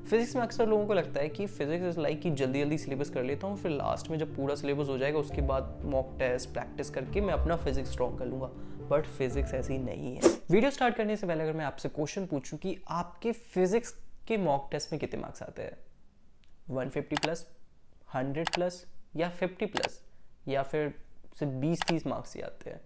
Physics में अक्सर लोगों को लगता है कि फिजिक्स इज लाइक कि जल्दी जल्दी सिलेबस कर लेता हूँ, फिर लास्ट में जब पूरा सिलेबस हो जाएगा उसके बाद मॉक टेस्ट प्रैक्टिस करके मैं अपना फिजिक्स स्ट्रॉन्ग कर लूँगा। बट फिजिक्स ऐसी नहीं है। वीडियो स्टार्ट करने से पहले अगर मैं आपसे क्वेश्चन पूछूं कि आपके फिजिक्स के मॉक टेस्ट में कितने मार्क्स आते हैं, 150 प्लस, 100 प्लस या 50 प्लस, या फिर सिर्फ 20-30 मार्क्स ही आते हैं।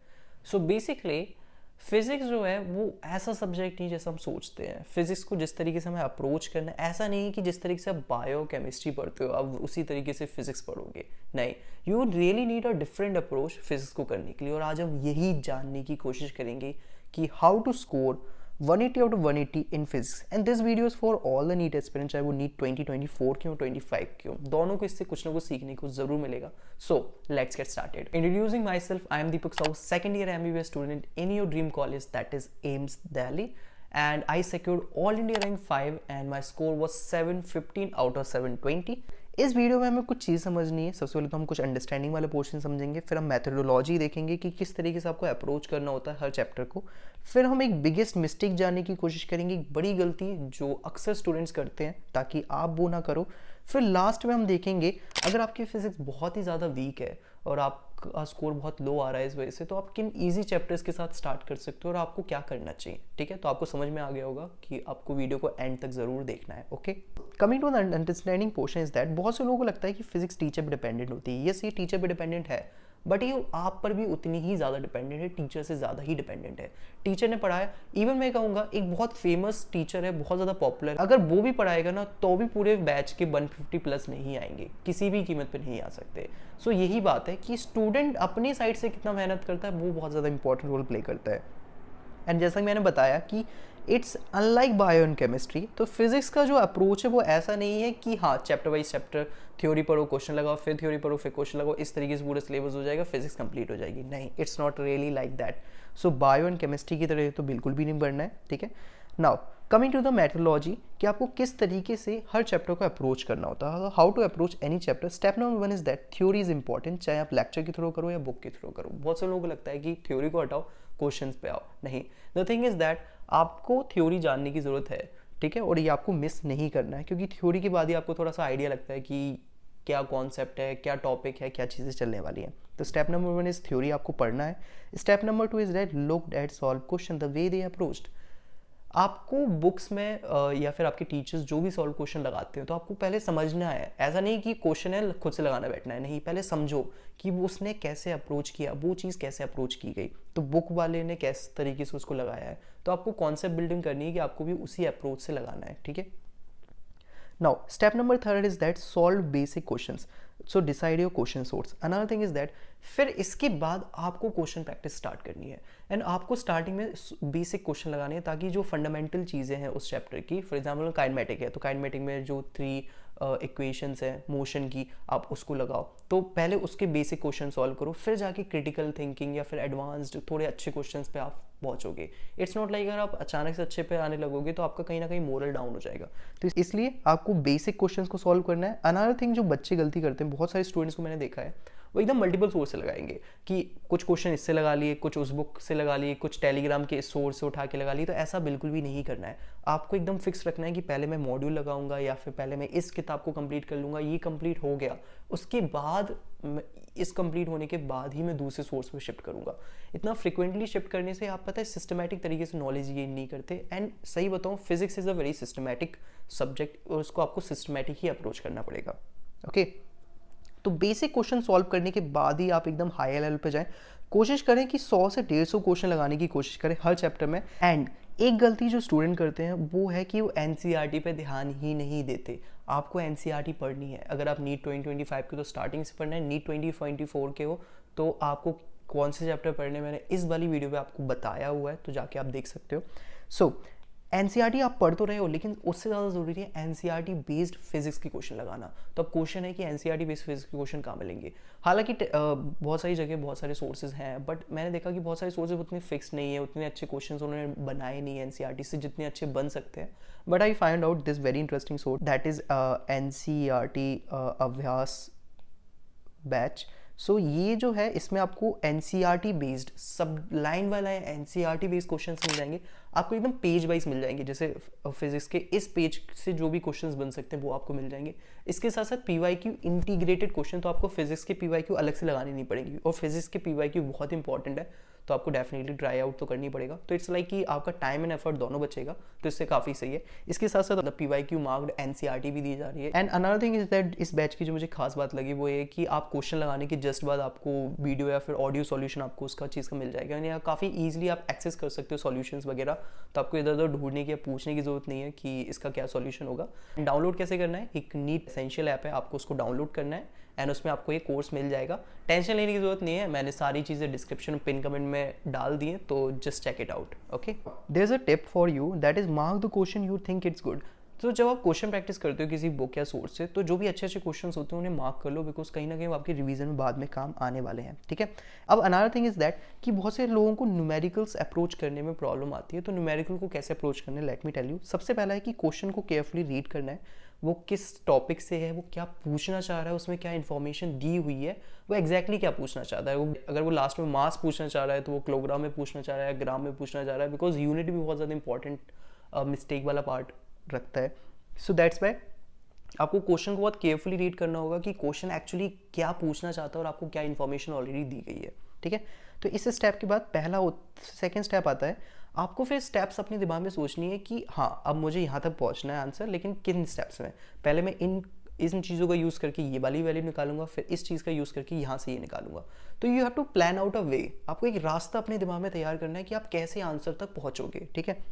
सो बेसिकली फिजिक्स जो है वो ऐसा सब्जेक्ट नहीं जैसा हम सोचते हैं। फिजिक्स को जिस तरीके से हमें अप्रोच करना है, ऐसा नहीं है कि जिस तरीके से आप बायो केमिस्ट्री पढ़ते हो आप उसी तरीके से फिजिक्स पढ़ोगे। नहीं, you really need a different approach physics को करने के लिए। और आज हम यही जानने की कोशिश करेंगे कि how to score 180 out of 180 in physics, and this video is for all the NEET aspirants, चाहे वो NEET 2024 के हो 25 के हो, दोनों को इससे कुछ ना कुछ सीखने को जरूर मिलेगा। So let's get started. Introducing myself, I am Deepak Sahu, second year MBBS student in your dream college, that is AIMS Delhi, and I secured all India rank 5 and my score was 715 out of 720. इस video में हमें कुछ चीज़ समझनी है। सबसे पहले तो हम कुछ अंडरस्टैंडिंग वाले पोर्शन समझेंगे, फिर हम मेथोडोलॉजी देखेंगे कि किस तरीके से आपको अप्रोच करना होता है हर चैप्टर को, फिर हम एक बिगेस्ट मिस्टेक जानने की कोशिश करेंगे, एक बड़ी गलती जो अक्सर स्टूडेंट्स करते हैं ताकि आप वो ना करो, फिर लास्ट में हम देखेंगे अगर आपकी फिजिक्स बहुत ही ज़्यादा वीक है और आपका स्कोर बहुत लो आ रहा है इस वजह से, तो आप किन ईजी चैप्टर्स के साथ स्टार्ट कर सकते हो और आपको क्या करना चाहिए। ठीक है, तो आपको समझ में आ गया होगा कि आपको वीडियो को एंड तक ज़रूर देखना है। Okay, coming to the understanding portion is that बहुत से लोगों को लगता है कि फिजिक्स टीचर पे डिपेंडेंट होती है। यस, ये टीचर पे डिपेंडेंट है, बट ये आप पर भी उतनी ही ज़्यादा डिपेंडेंट है, टीचर से ज़्यादा ही डिपेंडेंट है। टीचर ने पढ़ाया, इवन मैं कहूँगा एक बहुत फेमस टीचर है, बहुत ज़्यादा पॉपुलर, अगर वो भी पढ़ाएगा ना तो भी पूरे बैच के 150 प्लस नहीं आएंगे, किसी भी कीमत पे नहीं आ सकते। सो यही बात है कि स्टूडेंट अपनी साइड से कितना मेहनत करता है वो बहुत ज़्यादा इंपॉर्टेंट रोल प्ले करता है। एंड जैसा कि मैंने बताया कि it's unlike bio and chemistry, तो फिजिक्स का जो अप्रोच है वो ऐसा नहीं है कि हाँ चैप्टर वाइज चैप्टर थ्योरी पढ़ो, क्वेश्चन लगाओ, फिर थ्योरी पढ़ो, फिर क्वेश्चन लगाओ, इस तरीके से पूरा सिलेबस हो जाएगा, फिजिक्स कंप्लीट हो जाएगी। नहीं, it's not really like that. So bio and chemistry की तरह तो बिल्कुल भी नहीं पढ़ना है। ठीक है, now coming to the methodology कि आपको किस तरीके से हर चैप्टर को अप्रोच करना होता है, how to approach any chapter. Step number 1 is that theory is important, चाहे आप लेक्चर के थ्रू करो या बुक के थ्रू करो। बहुत से लोगों को लगता है कि थ्योरी को हटाओ, क्वेश्चंस पे आओ। नहीं, द थिंग इज दैट आपको थ्योरी जानने की ज़रूरत है। ठीक है, और ये आपको मिस नहीं करना है, क्योंकि थ्योरी के बाद ही आपको थोड़ा सा आइडिया लगता है कि क्या कॉन्सेप्ट है, क्या टॉपिक है, क्या चीज़ें चलने वाली हैं। तो स्टेप नंबर 1 इज थ्योरी आपको पढ़ना है। Step number 2 is that look at solve question the way they approached. आपको बुक्स में या फिर आपके टीचर्स जो भी सॉल्व क्वेश्चन लगाते हैं तो आपको पहले समझना है। ऐसा नहीं कि क्वेश्चन है खुद से लगाना बैठना है, नहीं, पहले समझो कि वो उसने कैसे अप्रोच किया, वो चीज़ कैसे अप्रोच की गई, तो बुक वाले ने किस तरीके से उसको लगाया है। तो आपको कॉन्सेप्ट बिल्डिंग करनी है कि आपको भी उसी अप्रोच से लगाना है। ठीक है, now step number 3 is that solve basic questions, so decide your question source. Another thing is that फिर इसके बाद आपको क्वेश्चन प्रैक्टिस स्टार्ट करनी है एंड आपको स्टार्टिंग में बेसिक क्वेश्चन लगाने हैं ताकि जो फंडामेंटल चीज़ें हैं उस चैप्टर की, फॉर एग्जांपल काइनेमेटिक है तो काइनेमेटिक में जो 3 इक्वेशंस हैं मोशन की आप उसको लगाओ। तो पहले उसके बेसिक क्वेश्चन सॉल्व करो, फिर जाके क्रिटिकल थिंकिंग या फिर एडवांस्ड थोड़े अच्छे क्वेश्चंस पे आप पहुंचोगे। इट्स नॉट लाइक अगर आप अचानक से अच्छे पे आने लगोगे तो आपका कहीं ना कहीं मोरल डाउन हो जाएगा। तो इसलिए आपको बेसिक क्वेश्चंस को सॉल्व करना है। अनदर थिंग जो बच्चे गलती करते हैं, बहुत सारे स्टूडेंट्स को मैंने देखा है, वो एकदम मल्टीपल सोर्स से लगाएंगे कि कुछ क्वेश्चन इससे लगा लिए, कुछ उस बुक से लगा लिए, कुछ टेलीग्राम के सोर्स से उठा के लगा लिए। तो ऐसा बिल्कुल भी नहीं करना है। आपको एकदम फिक्स रखना है कि पहले मैं मॉड्यूल लगाऊंगा या फिर पहले मैं इस किताब को कंप्लीट कर लूँगा, ये कंप्लीट हो गया, उसके बाद इस कंप्लीट होने के बाद ही मैं दूसरे सोर्स पे शिफ्ट करूँगा। इतना फ्रिक्वेंटली शिफ्ट करने से आप पता है सिस्टमैटिक तरीके से नॉलेज गेन नहीं करते। एंड सही बताऊँ, physics is a very systematic subject और उसको आपको सिस्टमैटिक ही अप्रोच करना पड़ेगा। ओके, तो बेसिक क्वेश्चन सॉल्व करने के बाद ही आप एकदम हाई लेवल पे जाएं। कोशिश करें कि 100 से 150 क्वेश्चन लगाने की कोशिश करें हर चैप्टर में। एंड एक गलती जो स्टूडेंट करते हैं वो है कि वो एनसीईआरटी पे ध्यान ही नहीं देते। आपको एनसीईआरटी पढ़नी है। अगर आप नीट 2025 के तो स्टार्टिंग से पढ़ना है, नीट 2024 के हो तो आपको कौन से चैप्टर पढ़ने, मैंने इस वाली वीडियो पे आपको बताया हुआ है, तो जाके आप देख सकते हो। सो एनसीईआरटी आप पढ़ तो रहे हो, लेकिन उससे ज़्यादा ज़रूरी है एनसीईआरटी बेस्ड फिजिक्स की क्वेश्चन लगाना। तो अब क्वेश्चन है कि एनसीईआरटी बेस्ड फिजिक्स के क्वेश्चन कहाँ मिलेंगे। हालांकि बहुत सारी जगह बहुत सारे सोर्सेज हैं, बट मैंने देखा कि बहुत सारे सोर्सेज उतने फिक्स नहीं है, उतने अच्छे क्वेश्चन उन्होंने बनाए नहीं है एनसीईआरटी से जितने अच्छे बन सकते हैं। But I find out this very interesting source, that is NCERT अभ्यास बैच। सो ये जो है इसमें आपको एनसीईआरटी बेस्ड सब लाइन वाला है, एनसीईआरटी बेस्ड क्वेश्चन मिल जाएंगे आपको, एकदम पेज वाइज मिल जाएंगे। जैसे फिजिक्स के इस पेज से जो भी क्वेश्चंस बन सकते हैं वो आपको मिल जाएंगे। इसके साथ साथ पीवाईक्यू इंटीग्रेटेड क्वेश्चन, तो आपको फिजिक्स के पीवाईक्यू अलग से लगानी नहीं पड़ेगी, और फिजिक्स के पीवाईक्यू बहुत इंपॉर्टेंट है तो आपको डेफिनेटली ट्राई आउट तो करनी पड़ेगा। तो इट्स लाइक कि आपका टाइम एंड एफर्ट दोनों बचेगा, तो इससे काफ़ी सही है। इसके साथ साथ पीवाईक्यू मार्क्ड एनसीईआरटी भी दी जा रही है। And another thing is that इस बैच की जो मुझे खास बात लगी वो ये कि आप क्वेश्चन लगाने के जस्ट बाद आपको वीडियो या फिर ऑडियो सॉल्यूशन आपको उसका चीज़ का मिल जाएगा, यानी काफ़ी ईजिली आप एक्सेस कर सकते हो सॉल्यूशंस वगैरह। तो आपको इधर उधर ढूंढने की या पूछने की जरूरत नहीं है कि इसका क्या सॉल्यूशन होगा। डाउनलोड कैसे करना है, एक नीट एसेंशियल ऐप है, आपको उसको डाउनलोड करना है एंड उसमें आपको ये कोर्स मिल जाएगा। टेंशन लेने की जरूरत नहीं है, मैंने सारी चीज़ें डिस्क्रिप्शन पिन कमेंट में डाल दी हैं, तो just check it out. Okay, there is a tip for you, that is mark the question you think it's good. तो जब आप क्वेश्चन प्रैक्टिस करते हो किसी बुक या सोर्स से, तो जो भी अच्छे अच्छे क्वेश्चंस होते हैं उन्हें मार्क कर लो, बिकॉज कहीं ना कहीं वो आपके रिवीजन में बाद में काम आने वाले हैं। ठीक है, अब अनदर थिंग इज दैट कि बहुत से लोगों को न्यूमेरिकल्स अप्रोच करने में प्रॉब्लम आती है। तो न्यूमेरिकल को कैसे अप्रोच करना है, लेट मी टेल यू। सबसे पहला है कि क्वेश्चन को केयरफुली रीड करना है, वो किस टॉपिक से है, वो क्या पूछना चाह रहा है, उसमें क्या इन्फॉर्मेशन दी हुई है, वो एग्जैक्टली क्या पूछना चाहता है। वो अगर वो लास्ट में मास पूछना चाह रहा है तो वो किलोग्राम में पूछना चाह रहा है, ग्राम में पूछना चाह रहा है, बिकॉज यूनिट भी बहुत ज़्यादा इंपॉर्टेंट मिस्टेक वाला पार्ट रखता है। सो दैट्स वाई आपको क्वेश्चन को बहुत केयरफुली रीड करना होगा कि क्वेश्चन एक्चुअली क्या पूछना चाहता है और आपको क्या इन्फॉर्मेशन ऑलरेडी दी गई है। ठीक है, तो इस स्टेप के बाद सेकेंड स्टेप आता है, आपको फिर स्टेप्स अपने दिमाग में सोचनी है कि हाँ अब मुझे यहाँ तक पहुँचना है आंसर, लेकिन किन स्टेप्स में। पहले मैं इन चीज़ों का यूज़ करके ये वाली वैल्यू निकालूंगा, फिर इस चीज़ का यूज़ करके यहाँ से ये निकालूंगा। तो you have to plan out a way, आपको एक रास्ता अपने दिमाग में तैयार करना है कि आप कैसे आंसर तक पहुँचोगे। ठीक है,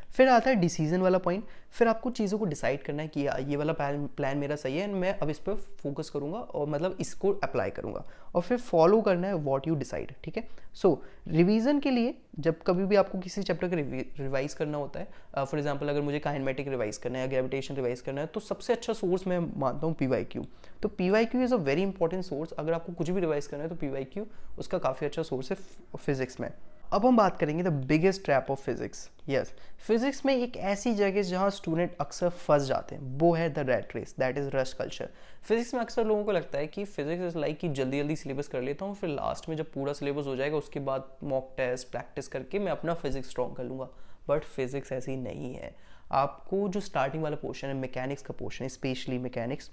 फिर आता है डिसीजन वाला पॉइंट। फिर आपको चीज़ों को डिसाइड करना है कि ये वाला प्लान मेरा सही है एंड मैं अब इस पर फोकस करूंगा और मतलब इसको अप्लाई करूंगा, और फिर फॉलो करना है व्हाट यू डिसाइड। ठीक है, सो रिवीजन के लिए जब कभी भी आपको किसी चैप्टर का रिवाइज करना होता है, फॉर एग्जांपल अगर मुझे काइनेमेटिक रिवाइज करना है या ग्रेविटेशन रिवाइज करना है, तो सबसे अच्छा सोर्स मैं मानता हूँ पीवाईक्यू। तो PYQ is a very important source. अगर आपको कुछ भी रिवाइज करना है तो पीवाईक्यू उसका काफ़ी अच्छा सोर्स है फिजिक्स में। अब हम बात करेंगे the biggest trap of physics. Yes, physics में एक ऐसी जगह जहाँ स्टूडेंट अक्सर फंस जाते हैं, वो है the rat race, that is rush culture. Physics में अक्सर लोगों को लगता है कि फिजिक्स इज लाइक कि जल्दी जल्दी सिलेबस कर लेता हूँ, फिर लास्ट में जब पूरा सिलेबस हो जाएगा उसके बाद मॉक टेस्ट प्रैक्टिस करके मैं अपना फिजिक्स स्ट्रॉन्ग कर लूँगा। बट फिजिक्स ऐसी नहीं है। आपको जो स्टार्टिंग वाला पोर्शन है, मैकेनिक्स का पोर्शन है, स्पेशली मैकेनिक्स,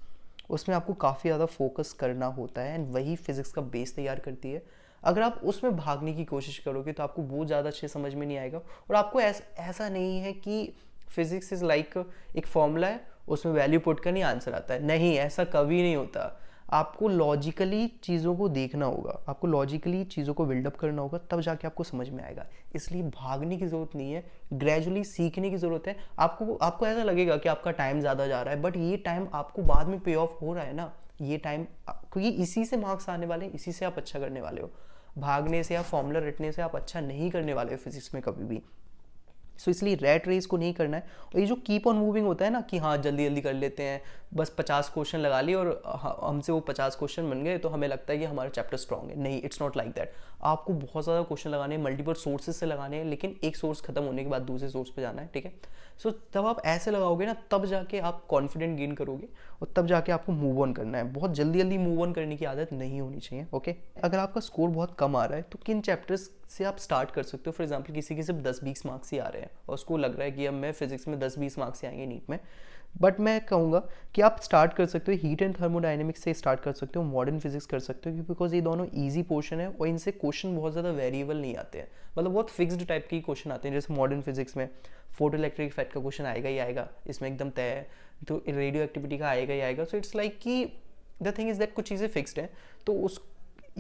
उसमें आपको काफ़ी ज़्यादा फोकस करना होता है एंड वही फिजिक्स का बेस तैयार करती है। अगर आप उसमें भागने की कोशिश करोगे तो आपको वो ज़्यादा अच्छे समझ में नहीं आएगा। और आपको ऐसा नहीं है कि फिजिक्स इज़ लाइक एक फॉर्मूला है, उसमें वैल्यू पुट करनी आंसर आता है, नहीं, ऐसा कभी नहीं होता। आपको लॉजिकली चीज़ों को देखना होगा, आपको लॉजिकली चीज़ों को बिल्डअप करना होगा, तब जाके आपको समझ में आएगा। इसलिए भागने की ज़रूरत नहीं है, ग्रेजुअली सीखने की ज़रूरत है। आपको ऐसा लगेगा कि आपका टाइम ज़्यादा जा रहा है, बट ये टाइम आपको बाद में पे ऑफ हो रहा है ना, ये टाइम, क्योंकि इसी से मार्क्स आने वाले हैं, इसी से आप अच्छा करने वाले हो। भागने से या फॉर्मूला रटने से आप अच्छा नहीं करने वाले हो फिजिक्स में कभी भी। सो इसलिए रैट रेस को नहीं करना है। और ये जो कीप ऑन मूविंग होता है ना कि हाँ जल्दी जल्दी कर लेते हैं, बस 50 क्वेश्चन लगा लिए और हमसे वो 50 क्वेश्चन बन गए तो हमें लगता है कि हमारा चैप्टर स्ट्रॉन्ग है। नहीं, इट्स नॉट लाइक दैट। आपको बहुत ज़्यादा क्वेश्चन लगाने हैं, मल्टीपल सोर्सेज से लगाने हैं, लेकिन एक सोर्स खत्म होने के बाद दूसरे सोर्स पे जाना है। ठीक है, सो तब आप ऐसे लगाओगे ना, तब जाके आप कॉन्फिडेंट गेन करोगे और तब जाके आपको मूव ऑन करना है। बहुत जल्दी जल्दी मूव ऑन करने की आदत नहीं होनी चाहिए। ओके, अगर आपका स्कोर बहुत कम आ रहा है तो किन चैप्टर्स से आप स्टार्ट कर सकते हो। फॉर एग्जांपल किसी के सिर्फ 10-20 मार्क्स ही आ रहे हैं और उसको लग रहा है कि अब मैं फिजिक्स में 10-20 मार्क्स से आएंगे नीट में, बट मैं कहूँगा कि आप स्टार्ट कर सकते हो हीट एंड थर्मोडायनेमिक्स से स्टार्ट कर सकते हो, मॉडर्न फिजिक्स कर सकते हो, बिकॉज ये दोनों ईजी पोर्शन है और इनसे क्वेश्चन बहुत ज़्यादा वेरिएबल नहीं आते हैं, मतलब बहुत फिक्स्ड टाइप के क्वेश्चन आते हैं। जैसे मॉडर्न फिजिक्स में फोटो इलेक्ट्रिक इफेक्ट का क्वेश्चन आएगा ही आएगा, इसमें एकदम तय है, तो रेडियो एक्टिविटी का आएगा ही आएगा। सो इट्स लाइक कि द थिंग इज दैट कुछ चीज़ें फिक्स्ड हैं,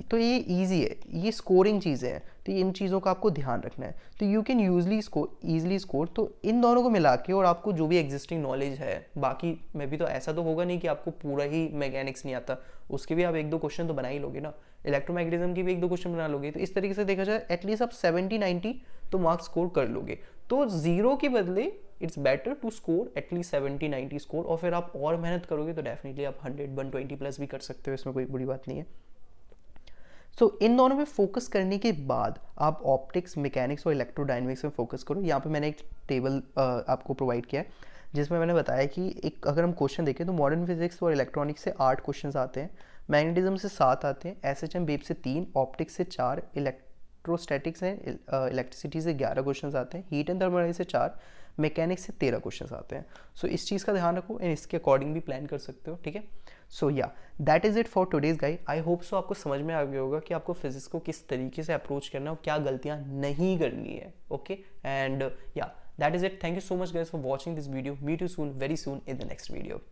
तो ये ईजी है, ये स्कोरिंग चीज़ें हैं, तो इन चीज़ों का आपको ध्यान रखना है। तो यू कैन ईजिली स्कोर। तो इन दोनों को मिला के और आपको जो भी एग्जिस्टिंग नॉलेज है, बाकी में भी तो ऐसा तो होगा नहीं कि आपको पूरा ही मैकेनिक्स नहीं आता, उसके भी आप 1-2 क्वेश्चन तो बना ही लोगे ना, इलेक्ट्रोमैग्नेटिज्म की भी 1-2 क्वेश्चन बना लोगे। तो इस तरीके से देखा जाए एटलीस्ट आप 70-90 तो मार्क्स स्कोर कर लोगे। तो 0 के बदले it's better to score at least 70-90 score, और फिर आप और मेहनत करोगे तो डेफिनेटली आप 100-120 प्लस भी कर सकते हो, इसमें कोई बुरी बात नहीं है। सो इन दोनों में फोकस करने के बाद आप ऑप्टिक्स, मैकेनिक्स और इलेक्ट्रोडायनेमिक्स में फोकस करो। यहाँ पे मैंने एक टेबल आपको प्रोवाइड किया है जिसमें मैंने बताया कि एक अगर हम क्वेश्चन देखें तो मॉडर्न फिजिक्स और इलेक्ट्रॉनिक्स से 8 क्वेश्चन आते हैं, मैग्नेटिज्म से 7 आते हैं, एसएचएम वेव से 3, ऑप्टिक्स से 4, इलेक्ट्रोस्टैटिक्स एंड इलेक्ट्रिसिटी से 11 क्वेश्चन आते हैं, हीट एंड थर्मोडायनेमिक्स से 4, मैकेनिक्स से 13 क्वेश्चन आते हैं। सो इस चीज़ का ध्यान रखो एंड इसके अकॉर्डिंग भी प्लान कर सकते हो, ठीक है। सो या that is it for today's guide. I hope so आपको समझ में आ गया होगा कि आपको फिजिक्स को किस तरीके से अप्रोच करना है और क्या गलतियाँ नहीं करनी है, ओके। एंड या that is it. Thank you so much guys for watching this video. Meet you soon, very soon in the next video.